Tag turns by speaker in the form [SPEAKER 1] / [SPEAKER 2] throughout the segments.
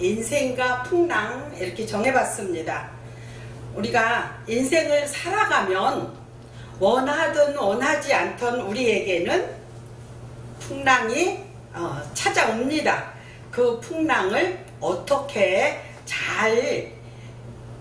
[SPEAKER 1] 인생과 풍랑 이렇게 정해봤습니다. 우리가 인생을 살아가면 원하든 원하지 않던 우리에게는 풍랑이 찾아옵니다. 그 풍랑을 어떻게 잘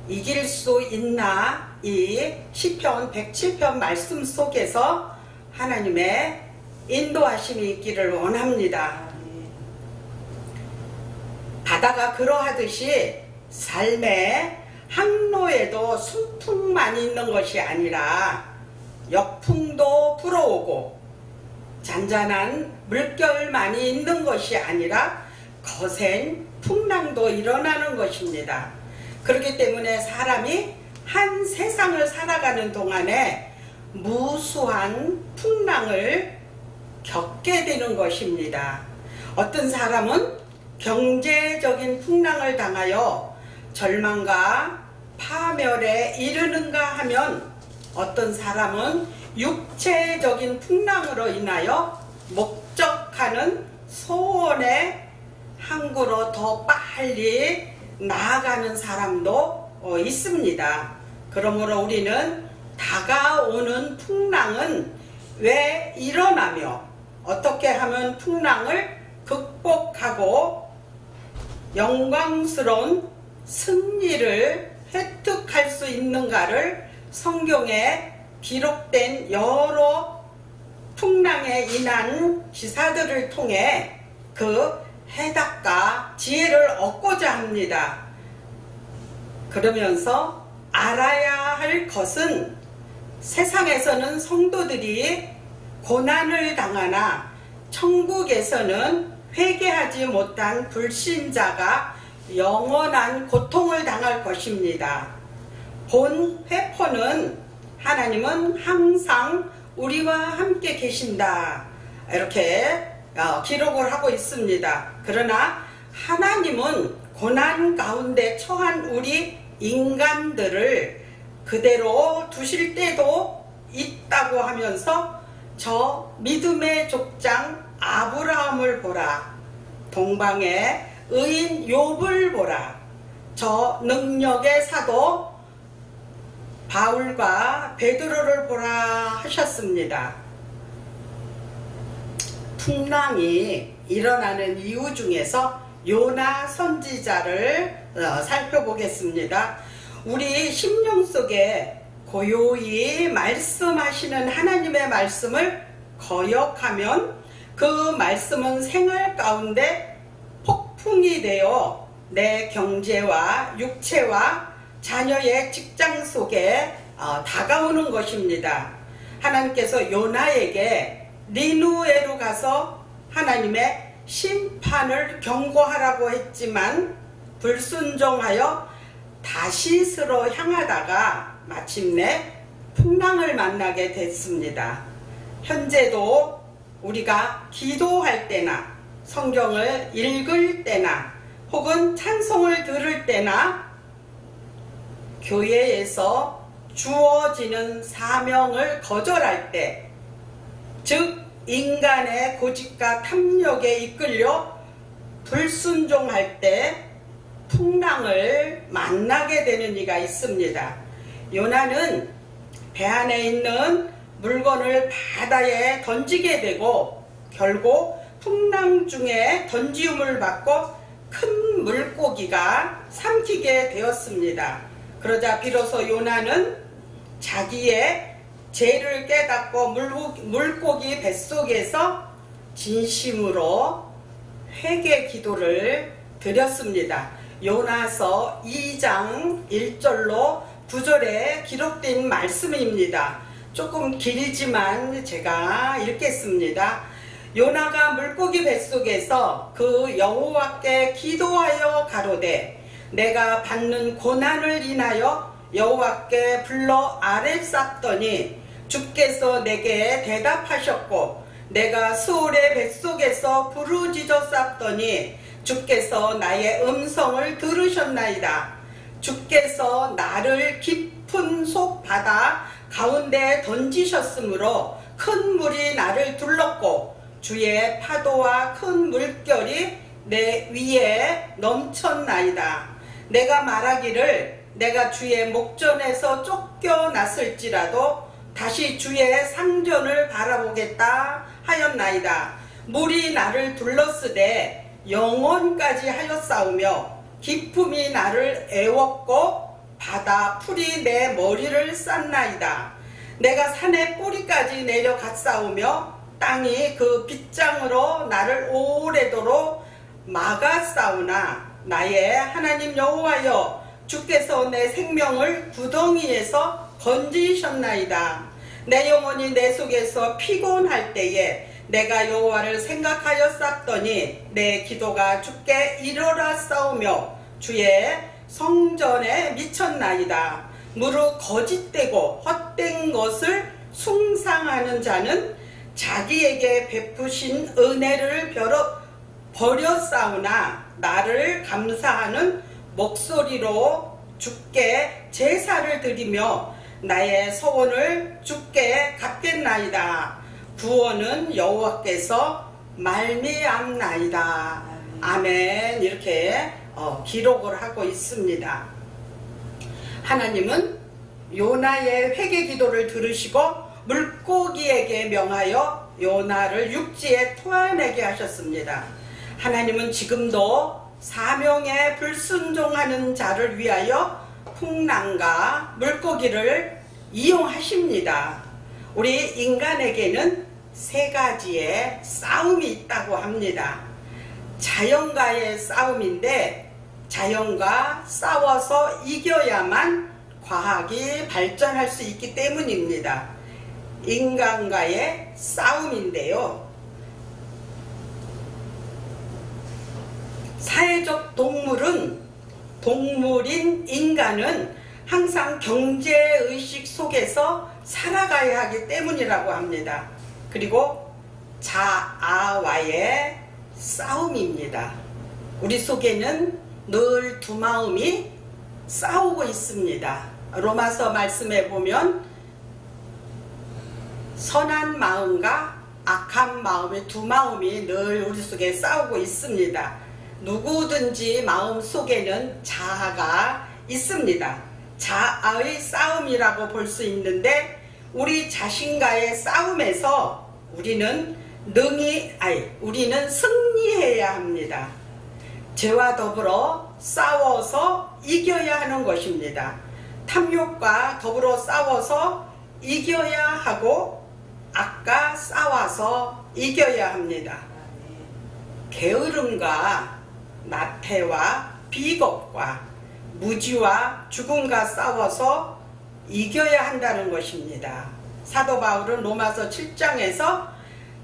[SPEAKER 1] 이길 수 있나, 이 시편 107편 말씀 속에서 하나님의 인도하심이 있기를 원합니다. 바다가 그러하듯이 삶의 항로에도 순풍만 있는 것이 아니라 역풍도 불어오고 잔잔한 물결만이 있는 것이 아니라 거센 풍랑도 일어나는 것입니다. 그렇기 때문에 사람이 한 세상을 살아가는 동안에 무수한 풍랑을 겪게 되는 것입니다. 어떤 사람은 경제적인 풍랑을 당하여 절망과 파멸에 이르는가 하면, 어떤 사람은 육체적인 풍랑으로 인하여 목적하는 소원의 항구로 더 빨리 나아가는 사람도 있습니다. 그러므로 우리는 다가오는 풍랑은 왜 일어나며 어떻게 하면 풍랑을 극복하고 영광스러운 승리를 획득할 수 있는가를 성경에 기록된 여러 풍랑에 인한 기사들을 통해 그 해답과 지혜를 얻고자 합니다. 그러면서 알아야 할 것은, 세상에서는 성도들이 고난을 당하나 천국에서는 회개하지 못한 불신자가 영원한 고통을 당할 것입니다. 본 회포는 하나님은 항상 우리와 함께 계신다, 이렇게 기록을 하고 있습니다. 그러나 하나님은 고난 가운데 처한 우리 인간들을 그대로 두실 때도 있다고 하면서, 저 믿음의 족장 아브라함을 보라, 동방의 의인 욥을 보라, 저 능력의 사도 바울과 베드로를 보라 하셨습니다. 풍랑이 일어나는 이유 중에서 요나 선지자를 살펴보겠습니다. 우리 심령 속에 고요히 말씀하시는 하나님의 말씀을 거역하면 그 말씀은 생활 가운데 폭풍이 되어 내 경제와 육체와 자녀의 직장 속에 다가오는 것입니다. 하나님께서 요나에게 니누에로 가서 하나님의 심판을 경고하라고 했지만 불순종하여 다시스로 향하다가 마침내 풍랑을 만나게 됐습니다. 현재도 우리가 기도할 때나 성경을 읽을 때나 혹은 찬송을 들을 때나 교회에서 주어지는 사명을 거절할 때, 즉 인간의 고집과 탐욕에 이끌려 불순종할 때 풍랑을 만나게 되는 이가 있습니다. 요나는 배 안에 있는 물건을 바다에 던지게 되고 결국 풍랑 중에 던지움을 받고 큰 물고기가 삼키게 되었습니다. 그러자 비로소 요나는 자기의 죄를 깨닫고 물고기 뱃속에서 진심으로 회개 기도를 드렸습니다. 요나서 2장 1절로 9절에 기록된 말씀입니다. 조금 길지만 제가 읽겠습니다. 요나가 물고기 뱃속에서 그 여호와께 기도하여 가로되, 내가 받는 고난을 인하여 여호와께 불러 아뢰쌌더니 주께서 내게 대답하셨고, 내가 수올의 뱃속에서 부르짖었었더니 주께서 나의 음성을 들으셨나이다. 주께서 나를 깊은 속 바다 가운데 던지셨으므로 큰 물이 나를 둘렀고 주의 파도와 큰 물결이 내 위에 넘쳤나이다. 내가 말하기를 내가 주의 목전에서 쫓겨났을지라도 다시 주의 상전을 바라보겠다 하였나이다. 물이 나를 둘렀으되 영혼까지 하였사오며 기품이 나를 애웠고 바다 풀이 내 머리를 쌌나이다. 내가 산의 뿌리까지 내려갔사오며 땅이 그 빗장으로 나를 오래도록 막았사오나 나의 하나님 여호와여, 주께서 내 생명을 구덩이에서 건지셨나이다. 내 영혼이 내 속에서 피곤할 때에 내가 여호와를 생각하였사더니 내 기도가 주께 이르렀사오며 주의 성전에 미쳤나이다. 무릇 거짓되고 헛된 것을 숭상하는 자는 자기에게 베푸신 은혜를 버렸사오나 나를 감사하는 목소리로 주께 제사를 드리며 나의 소원을 주께 갚겠나이다. 구원은 여호와께서 말미암나이다. 아멘. 이렇게 기록을 하고 있습니다. 하나님은 요나의 회개 기도를 들으시고 물고기에게 명하여 요나를 육지에 토해내게 하셨습니다. 하나님은 지금도 사명에 불순종하는 자를 위하여 풍랑과 물고기를 이용하십니다. 우리 인간에게는 세 가지의 싸움이 있다고 합니다. 자연과의 싸움인데 자연과 싸워서 이겨야만 과학이 발전할 수 있기 때문입니다. 인간과의 싸움인데요. 사회적 동물인 인간은 항상 경제의식 속에서 살아가야 하기 때문이라고 합니다. 그리고 자아와의 싸움입니다. 우리 속에는 늘 두 마음이 싸우고 있습니다. 로마서 말씀에 보면 선한 마음과 악한 마음의 두 마음이 늘 우리 속에 싸우고 있습니다. 누구든지 마음 속에는 자아가 있습니다. 자아의 싸움이라고 볼 수 있는데 우리 자신과의 싸움에서 우리는 승리해야 합니다. 죄와 더불어 싸워서 이겨야 하는 것입니다. 탐욕과 더불어 싸워서 이겨야 하고 악과 싸워서 이겨야 합니다. 게으름과 나태와 비겁과 무지와 죽음과 싸워서 이겨야 한다는 것입니다. 사도 바울은 로마서 7장에서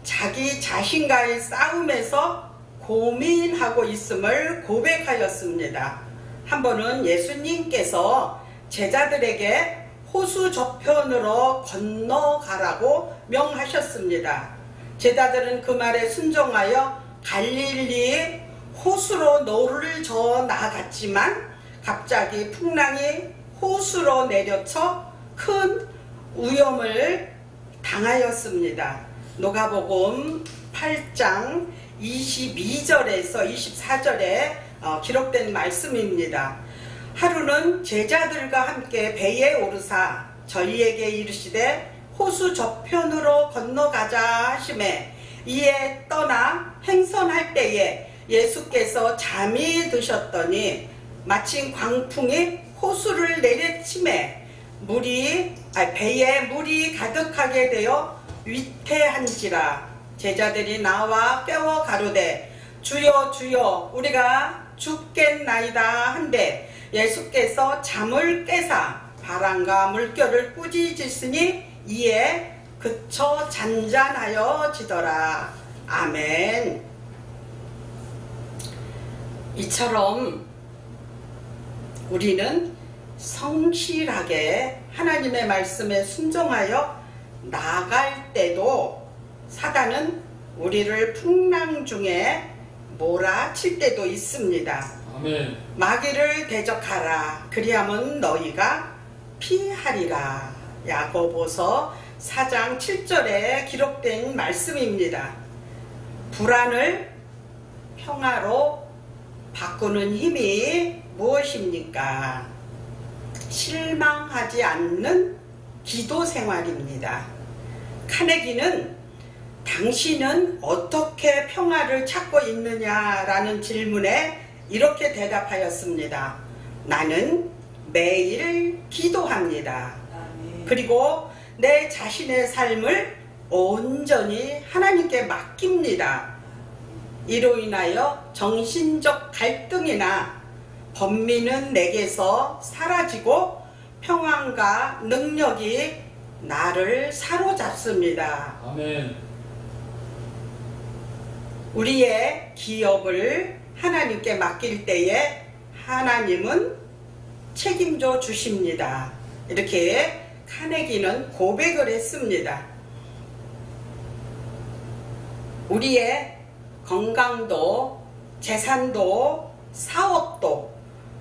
[SPEAKER 1] 자기 자신과의 싸움에서 고민하고 있음을 고백하였습니다. 한 번은 예수님께서 제자들에게 호수 저편으로 건너가라고 명하셨습니다. 제자들은 그 말에 순종하여 갈릴리 호수로 노를 저어 나갔지만 갑자기 풍랑이 호수로 내려쳐 큰 위험을 당하였습니다. 누가복음 8장 22절에서 24절에 기록된 말씀입니다. 하루는 제자들과 함께 배에 오르사 저희에게 이르시되 호수 저편으로 건너가자 하시매 이에 떠나 행선할 때에 예수께서 잠이 드셨더니 마침 광풍이 호수를 내리치매 배에 물이 가득하게 되어 위태한지라. 제자들이 나와 깨워 가로되 주여 주여 우리가 죽겠나이다 한데 예수께서 잠을 깨사 바람과 물결을 꾸짖으시니 이에 그쳐 잔잔하여지더라. 아멘. 이처럼 우리는 성실하게 하나님의 말씀에 순종하여 나아갈 때도 사단은 우리를 풍랑 중에 몰아칠 때도 있습니다.
[SPEAKER 2] 아멘.
[SPEAKER 1] 마귀를 대적하라 그리하면 너희가 피하리라. 야고보서 4장 7절에 기록된 말씀입니다. 불안을 평화로 바꾸는 힘이 무엇입니까? 실망하지 않는 기도 생활입니다. 카네기는 당신은 어떻게 평화를 찾고 있느냐라는 질문에 이렇게 대답하였습니다. 나는 매일 기도합니다. 그리고 내 자신의 삶을 온전히 하나님께 맡깁니다. 이로 인하여 정신적 갈등이나 번민은 내게서 사라지고 평안과 능력이 나를 사로잡습니다.
[SPEAKER 2] 아멘.
[SPEAKER 1] 우리의 기업을 하나님께 맡길 때에 하나님은 책임져 주십니다. 이렇게 카네기는 고백을 했습니다. 우리의 건강도, 재산도, 사업도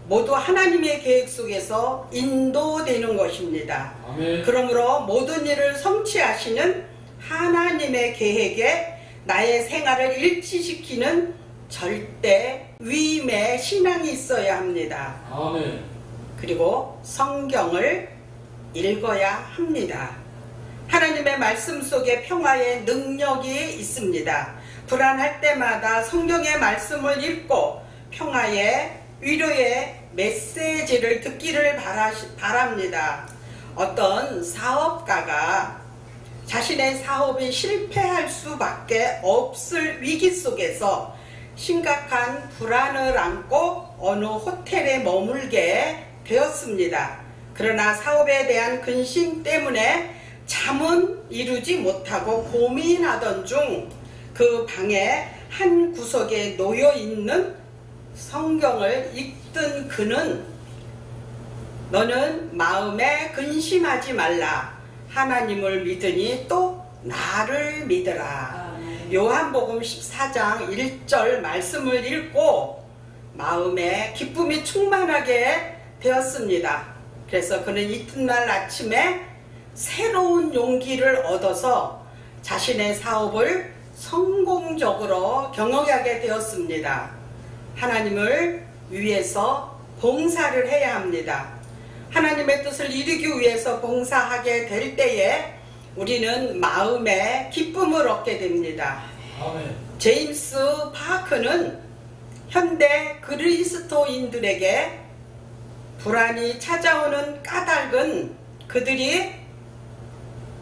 [SPEAKER 1] 모두 하나님의 계획 속에서 인도되는 것입니다.
[SPEAKER 2] 아멘.
[SPEAKER 1] 그러므로 모든 일을 성취하시는 하나님의 계획에 나의 생활을 일치시키는 절대 위임의 신앙이 있어야 합니다.
[SPEAKER 2] 아멘.
[SPEAKER 1] 그리고 성경을 읽어야 합니다. 하나님의 말씀 속에 평화의 능력이 있습니다. 불안할 때마다 성경의 말씀을 읽고 평화의 위로의 메시지를 듣기를 바랍니다. 어떤 사업가가 자신의 사업이 실패할 수밖에 없을 위기 속에서 심각한 불안을 안고 어느 호텔에 머물게 되었습니다. 그러나 사업에 대한 근심 때문에 잠은 이루지 못하고 고민하던 중 그 방의 한 구석에 놓여 있는 성경을 읽던 그는 너는 마음에 근심하지 말라. 하나님을 믿으니 또 나를 믿으라. 요한복음 14장 1절 말씀을 읽고 마음에 기쁨이 충만하게 되었습니다. 그래서 그는 이튿날 아침에 새로운 용기를 얻어서 자신의 사업을 성공적으로 경영하게 되었습니다. 하나님을 위해서 봉사를 해야 합니다. 하나님의 뜻을 이루기 위해서 봉사하게 될 때에 우리는 마음에 기쁨을 얻게 됩니다.
[SPEAKER 2] 아멘.
[SPEAKER 1] 제임스 파크는 현대 그리스도인들에게 불안이 찾아오는 까닭은 그들이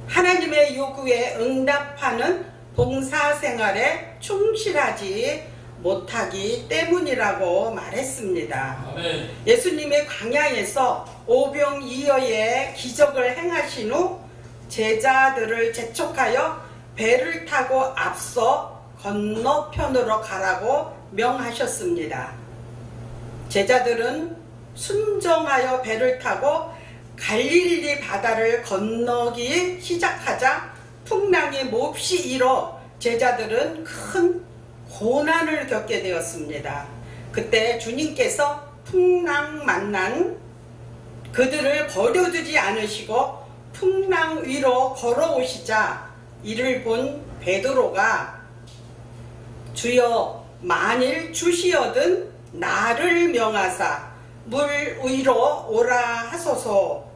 [SPEAKER 1] 하나님의 요구에 응답하는 봉사생활에 충실하지 못하기 때문이라고 말했습니다.
[SPEAKER 2] 아멘.
[SPEAKER 1] 예수님의 광야에서 오병이어의 기적을 행하신 후 제자들을 재촉하여 배를 타고 앞서 건너편으로 가라고 명하셨습니다. 제자들은 순종하여 배를 타고 갈릴리 바다를 건너기 시작하자 풍랑이 몹시 일어 제자들은 큰 고난을 겪게 되었습니다. 그때 주님께서 풍랑 만난 그들을 버려두지 않으시고 풍랑 위로 걸어오시자 이를 본 베드로가 주여 만일 주시어든 나를 명하사 물 위로 오라 하소서.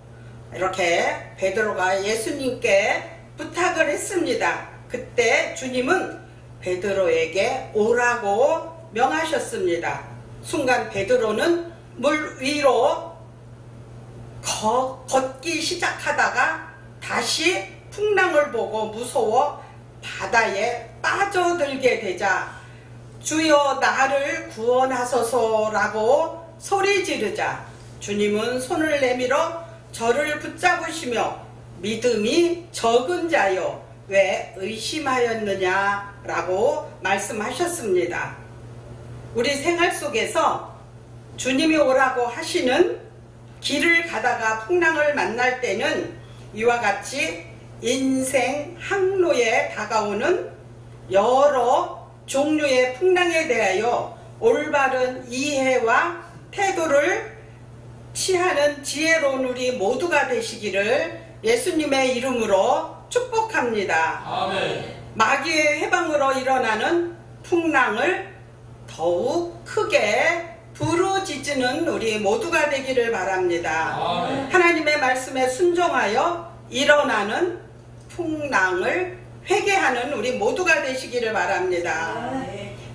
[SPEAKER 1] 이렇게 베드로가 예수님께 부탁을 했습니다. 그때 주님은 베드로에게 오라고 명하셨습니다. 순간 베드로는 물 위로 걷기 시작하다가 다시 풍랑을 보고 무서워 바다에 빠져들게 되자 주여 나를 구원하소서라고 소리 지르자 주님은 손을 내밀어 저를 붙잡으시며 믿음이 적은 자여 왜 의심하였느냐라고 말씀하셨습니다. 우리 생활 속에서 주님이 오라고 하시는 길을 가다가 풍랑을 만날 때는 이와 같이 인생 항로에 다가오는 여러 종류의 풍랑에 대하여 올바른 이해와 태도를 취하는 지혜로운 우리 모두가 되시기를 예수님의 이름으로 축복합니다.
[SPEAKER 2] 아멘.
[SPEAKER 1] 마귀의 해방으로 일어나는 풍랑을 더욱 크게 부르짖는 우리 모두가 되기를 바랍니다.
[SPEAKER 2] 아멘.
[SPEAKER 1] 하나님의 말씀에 순종하여 일어나는 풍랑을 회개하는 우리 모두가 되시기를 바랍니다.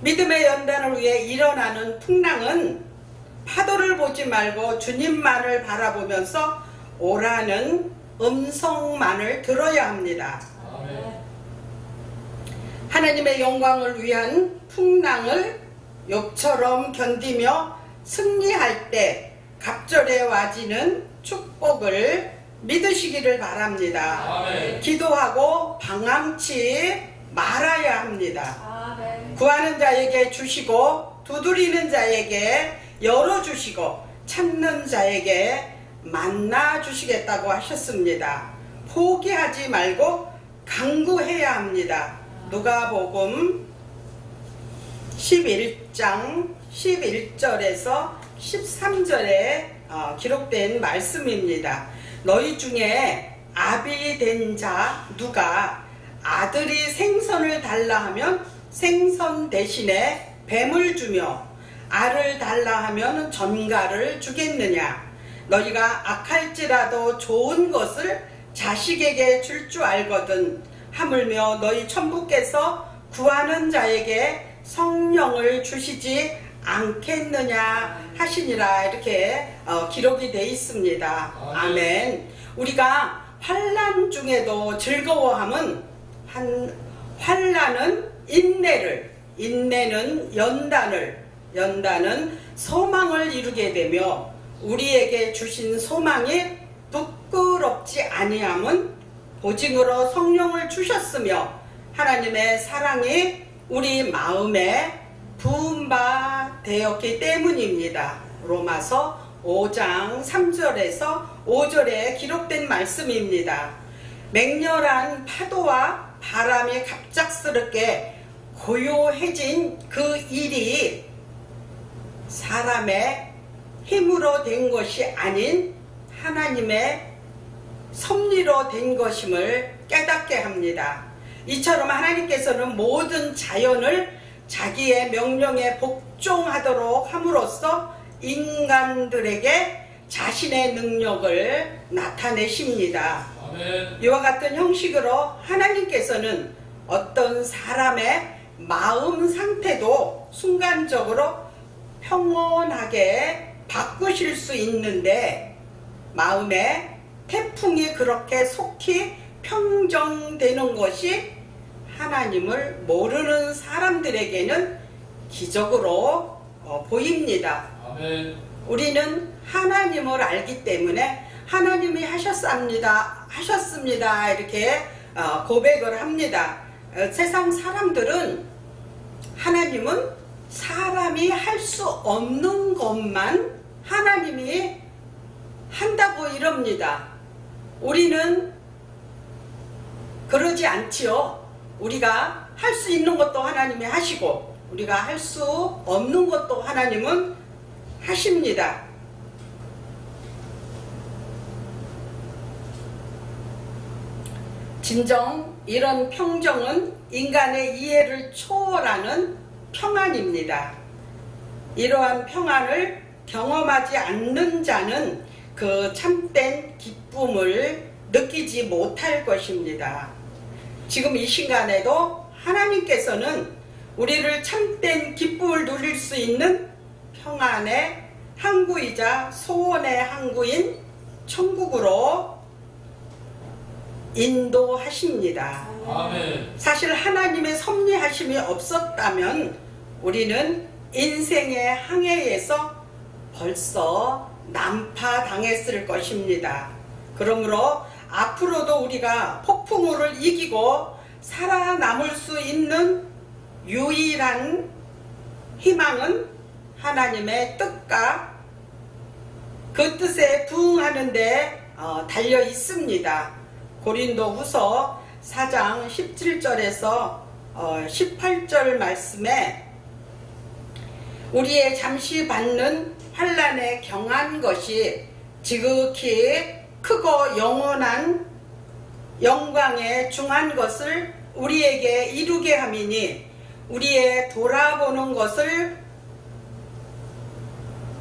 [SPEAKER 1] 믿음의 연단을 위해 일어나는 풍랑은 파도를 보지 말고 주님만을 바라보면서 오라는 음성만을 들어야 합니다.
[SPEAKER 2] 아멘.
[SPEAKER 1] 하나님의 영광을 위한 풍랑을 욥처럼 견디며 승리할 때 갑절에 와지는 축복을 믿으시기를 바랍니다.
[SPEAKER 2] 아멘.
[SPEAKER 1] 기도하고 방황치 말아야 합니다.
[SPEAKER 3] 아멘.
[SPEAKER 1] 구하는 자에게 주시고 두드리는 자에게 열어주시고 찾는 자에게 만나 주시겠다고 하셨습니다. 포기하지 말고 강구해야 합니다. 누가복음 11장 11절에서 13절에 기록된 말씀입니다. 너희 중에 아비 된 자 누가 아들이 생선을 달라 하면 생선 대신에 뱀을 주며 알을 달라 하면 전갈을 주겠느냐? 너희가 악할지라도 좋은 것을 자식에게 줄 줄 알거든. 하물며 너희 천부께서 구하는 자에게 성령을 주시지 않겠느냐 하시니라. 이렇게 기록이 되어 있습니다. 아멘. 우리가 환난 중에도 즐거워함은 환난은 인내를, 인내는 연단은 소망을 이루게 되며 우리에게 주신 소망이 부끄럽지 아니함은 보증으로 성령을 주셨으며 하나님의 사랑이 우리 마음에 부은 바 되었기 때문입니다. 로마서 5장 3절에서 5절에 기록된 말씀입니다. 맹렬한 파도와 바람이 갑작스럽게 고요해진 그 일이 사람의 힘으로 된 것이 아닌 하나님의 섭리로 된 것임을 깨닫게 합니다. 이처럼 하나님께서는 모든 자연을 자기의 명령에 복종하도록 함으로써 인간들에게 자신의 능력을 나타내십니다.
[SPEAKER 2] 아멘.
[SPEAKER 1] 이와 같은 형식으로 하나님께서는 어떤 사람의 마음 상태도 순간적으로 평온하게 바꾸실 수 있는데 마음에 태풍이 그렇게 속히 평정되는 것이 하나님을 모르는 사람들에게는 기적으로 보입니다.
[SPEAKER 2] 아멘.
[SPEAKER 1] 우리는 하나님을 알기 때문에 하나님이 하셨습니다 이렇게 고백을 합니다. 세상 사람들은 하나님은 사람이 할 수 없는 것만 하나님이 한다고 이럽니다. 우리는 그러지 않지요. 우리가 할 수 있는 것도 하나님이 하시고 우리가 할 수 없는 것도 하나님은 하십니다. 진정 이런 평정은 인간의 이해를 초월하는 평안입니다. 이러한 평안을 경험하지 않는 자는 그 참된 기쁨을 느끼지 못할 것입니다. 지금 이 시간에도 하나님께서는 우리를 참된 기쁨을 누릴 수 있는 평안의 항구이자 소원의 항구인 천국으로 인도하십니다.
[SPEAKER 2] 아멘.
[SPEAKER 1] 사실 하나님의 섭리하심이 없었다면 우리는 인생의 항해에서 벌써 난파당했을 것입니다. 그러므로 앞으로도 우리가 폭풍우를 이기고 살아남을 수 있는 유일한 희망은 하나님의 뜻과 그 뜻에 부응하는 데 달려 있습니다. 고린도후서 4장 17절에서 18절 말씀에 우리의 잠시 받는 환난에 경한 것이 지극히 크고 영원한 영광에 중한 것을 우리에게 이루게 함이니 우리의 돌아보는 것을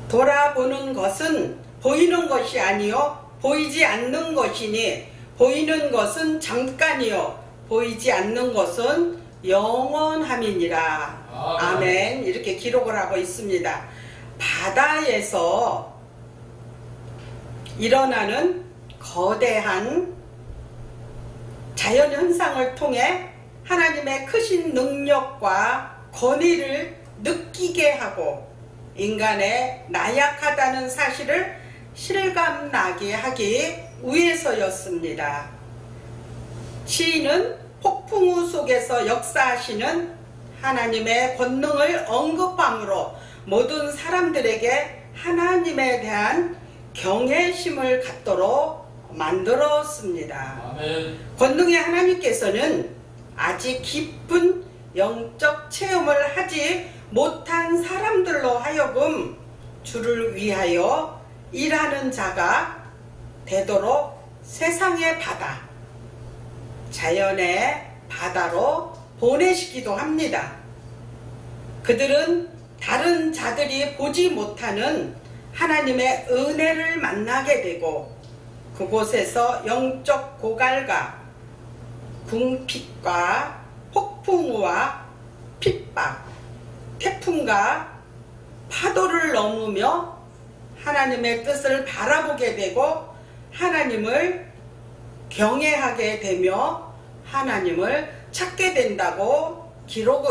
[SPEAKER 1] 돌아보는 것은 보이는 것이 아니요 보이지 않는 것이니 보이는 것은 잠깐이요 보이지 않는 것은 영원함이니라. 아멘. 이렇게 기록을 하고 있습니다. 바다에서 일어나는 거대한 자연현상을 통해 하나님의 크신 능력과 권위를 느끼게 하고 인간의 나약하다는 사실을 실감나게 하기 위해서였습니다. 시인은 폭풍우 속에서 역사하시는 하나님의 권능을 언급함으로 모든 사람들에게 하나님에 대한 경외심을 갖도록 만들었습니다.
[SPEAKER 2] 아멘.
[SPEAKER 1] 권능의 하나님께서는 아직 깊은 영적 체험을 하지 못한 사람들로 하여금 주를 위하여 일하는 자가 되도록 세상의 바다, 자연의 바다로 보내시기도 합니다. 그들은 다른 자들이 보지 못하는 하나님의 은혜를 만나게 되고 그곳에서 영적 고갈과 궁핍과 폭풍우와 핍박, 태풍과 파도를 넘으며 하나님의 뜻을 바라보게 되고 하나님을 경외하게 되며 하나님을 찾게 된다고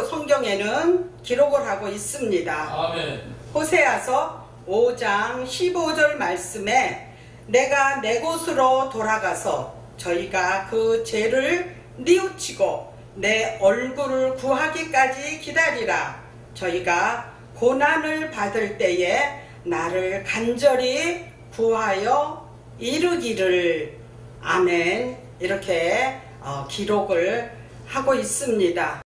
[SPEAKER 1] 성경에는 기록을 하고 있습니다.
[SPEAKER 2] 아멘.
[SPEAKER 1] 호세아서 5장 15절 말씀에 내가 내 곳으로 돌아가서 저희가 그 죄를 뉘우치고 내 얼굴을 구하기까지 기다리라. 저희가 고난을 받을 때에 나를 간절히 구하여 이르기를. 아멘. 이렇게 기록을 하고 있습니다.